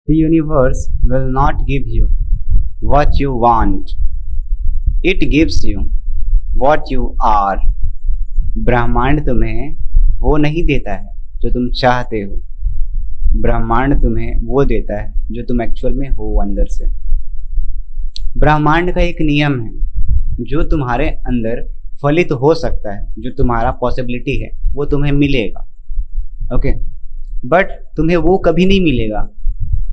The universe will not give you what you want. It gives you what you are. ब्रह्मांड तुम्हें वो नहीं देता है जो तुम चाहते हो, ब्रह्मांड तुम्हें वो देता है जो तुम एक्चुअल में हो अंदर से। ब्रह्मांड का एक नियम है, जो तुम्हारे अंदर फलित हो सकता है, जो तुम्हारा पॉसिबिलिटी है वो तुम्हें मिलेगा। ओके, बट तुम्हें वो कभी नहीं मिलेगा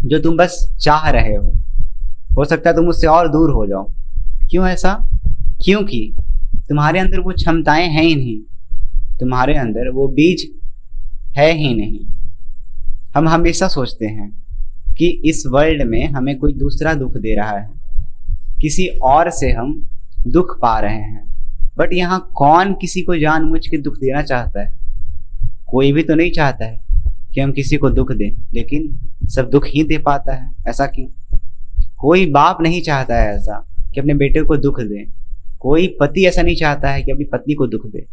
जो तुम बस चाह रहे हो सकता है तुम उससे और दूर हो जाओ। क्यों ऐसा? क्योंकि तुम्हारे अंदर वो क्षमताएं हैं ही नहीं, तुम्हारे अंदर वो बीज है ही नहीं। हम हमेशा सोचते हैं कि इस वर्ल्ड में हमें कोई दूसरा दुख दे रहा है, किसी और से हम दुख पा रहे हैं, बट यहाँ कौन किसी को जानबूझ के दुख देना चाहता है? कोई भी तो नहीं चाहता है कि हम किसी को दुख दें, लेकिन सब दुख ही दे पाता है। ऐसा क्यों? कोई बाप नहीं चाहता है ऐसा कि अपने बेटे को दुख दे, कोई पति ऐसा नहीं चाहता है कि अपनी पत्नी को दुख दे,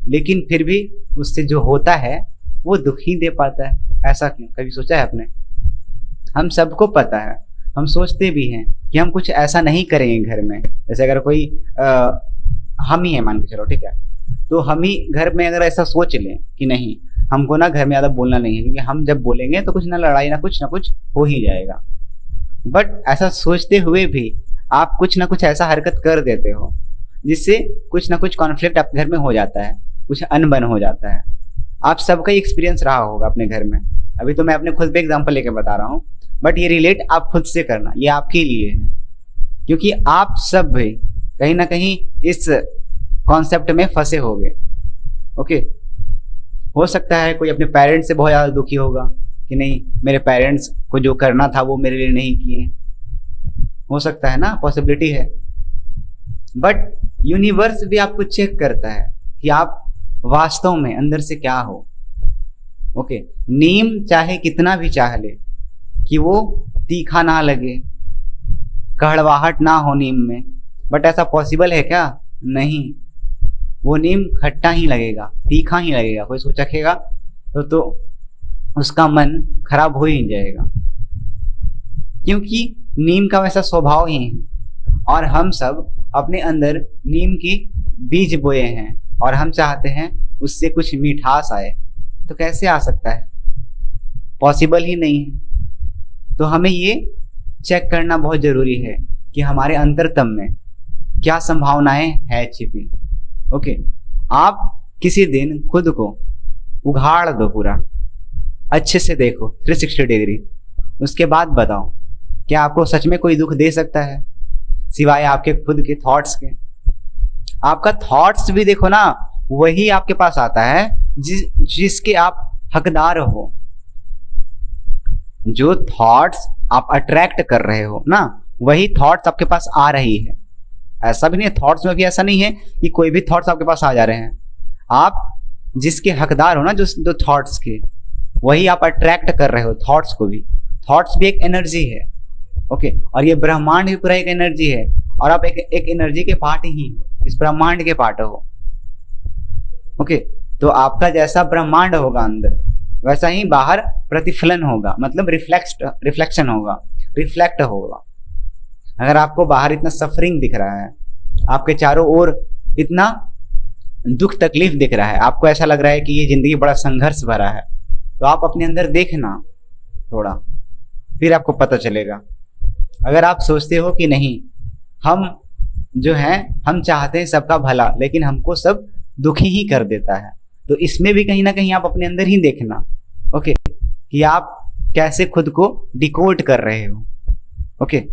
लेकिन फिर भी उससे जो होता है वो दुख ही दे पाता है। ऐसा क्यों? कभी सोचा है आपने? हम सबको पता है, हम सोचते भी हैं कि हम कुछ ऐसा नहीं करेंगे घर में। जैसे अगर कोई हम ही है मान के चलो, ठीक है, तो हम ही घर में अगर ऐसा सोच लें कि नहीं हमको ना घर में ज़्यादा बोलना नहीं है, क्योंकि हम जब बोलेंगे तो कुछ ना लड़ाई ना कुछ हो ही जाएगा। बट ऐसा सोचते हुए भी आप कुछ ना कुछ ऐसा हरकत कर देते हो जिससे कुछ ना कुछ कॉन्फ्लिक्ट आपके घर में हो जाता है, कुछ अनबन हो जाता है। आप सबका ही एक्सपीरियंस रहा होगा अपने घर में। अभी तो मैं अपने खुद पे एग्जांपल लेके बता रहा हूँ, बट ये रिलेट आप खुद से करना, ये आपके लिए है, क्योंकि आप सब भी कहीं ना कहीं इस कॉन्सेप्ट में फंसे होंगे। ओके, हो सकता है कोई अपने पेरेंट्स से बहुत ज़्यादा दुखी होगा कि नहीं मेरे पेरेंट्स को जो करना था वो मेरे लिए नहीं किए, हो सकता है ना, पॉसिबिलिटी है। बट यूनिवर्स भी आपको चेक करता है कि आप वास्तव में अंदर से क्या हो। ओके, नीम चाहे कितना भी चाह ले कि वो तीखा ना लगे, कड़वाहट ना हो नीम में, बट ऐसा पॉसिबल है क्या? नहीं, वो नीम खट्टा ही लगेगा, तीखा ही लगेगा। कोई सोच रखेगा तो उसका मन खराब हो ही जाएगा, क्योंकि नीम का वैसा स्वभाव ही है। और हम सब अपने अंदर नीम की बीज बोए हैं और हम चाहते हैं उससे कुछ मिठास आए, तो कैसे आ सकता है? पॉसिबल ही नहीं है। तो हमें ये चेक करना बहुत ज़रूरी है कि हमारे अंतरतम में क्या संभावनाएं है छिपी। ओके, आप किसी दिन खुद को उघाड़ दो, पूरा अच्छे से देखो 360 डिग्री, उसके बाद बताओ क्या आपको सच में कोई दुख दे सकता है सिवाय आपके खुद के थॉट्स के? आपका थॉट्स भी देखो ना, वही आपके पास आता है जिसके आप हकदार हो। जो थॉट्स आप अट्रैक्ट कर रहे हो ना, वही थॉट्स आपके पास आ रही है। ऐसा भी नहीं है, थॉट्स में भी ऐसा नहीं है कि कोई भी थॉट्स आपके पास आ जा रहे हैं। आप जिसके हकदार हो ना, जो थॉट्स के, वही आप अट्रैक्ट कर रहे हो थॉट्स को भी। थॉट्स भी एक एनर्जी है। ओके, और ये ब्रह्मांड भी पूरा एक एनर्जी है, और आप एक एनर्जी के पार्ट ही हो, इस ब्रह्मांड के पार्ट हो। ओके, तो आपका जैसा ब्रह्मांड होगा अंदर, वैसा ही बाहर प्रतिफलन होगा, मतलब रिफ्लेक्शन होगा, रिफ्लेक्ट होगा। अगर आपको बाहर इतना सफरिंग दिख रहा है, आपके चारों ओर इतना दुख तकलीफ दिख रहा है, आपको ऐसा लग रहा है कि ये जिंदगी बड़ा संघर्ष भरा है, तो आप अपने अंदर देखना थोड़ा, फिर आपको पता चलेगा। अगर आप सोचते हो कि नहीं हम जो हैं हम चाहते हैं सबका भला, लेकिन हमको सब दुखी ही कर देता है, तो इसमें भी कहीं ना कहीं आप अपने अंदर ही देखना। ओके, कि आप कैसे खुद को डिकोड कर रहे हो। ओके,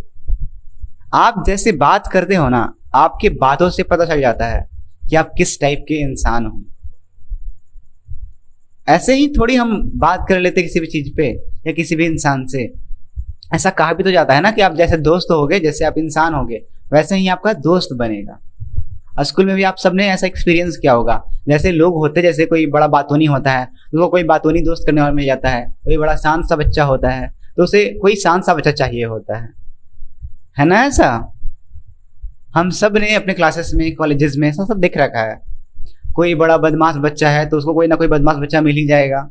आप जैसे बात करते हो ना, आपके बातों से पता चल जाता है कि आप किस टाइप के इंसान हो। ऐसे ही थोड़ी हम बात कर लेते किसी भी चीज पे या किसी भी इंसान से। ऐसा कहा भी तो जाता है ना कि आप जैसे दोस्त होगे, जैसे आप इंसान होगे, वैसे ही आपका दोस्त बनेगा। स्कूल में भी आप सबने ऐसा एक्सपीरियंस किया होगा, जैसे लोग होते, जैसे कोई बड़ा बातूनी होता है तो वो कोई बातूनी दोस्त करने वाला मिल जाता है, कोई बड़ा शांत सा बच्चा होता है तो उसे कोई शांत सा बच्चा चाहिए होता है ना? ऐसा हम सब ने अपने क्लासेस में, कॉलेजेस में ऐसा सब देख रखा है। कोई बड़ा बदमाश बच्चा है तो उसको कोई ना कोई बदमाश बच्चा मिल ही जाएगा।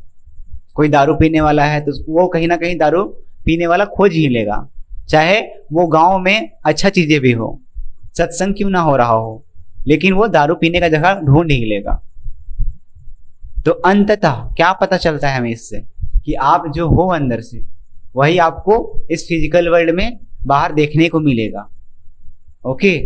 कोई दारू पीने वाला है तो वो कहीं ना कहीं दारू पीने वाला खोज ही लेगा, चाहे वो गांव में अच्छा चीजें भी हो, सत्संग क्यों ना हो रहा हो, लेकिन वो दारू पीने का जगह ढूंढ ही लेगा। तो अंततः क्या पता चलता है हमें इससे कि आप जो हो अंदर से वही आपको इस फिजिकल वर्ल्ड में बाहर देखने को मिलेगा। ओके,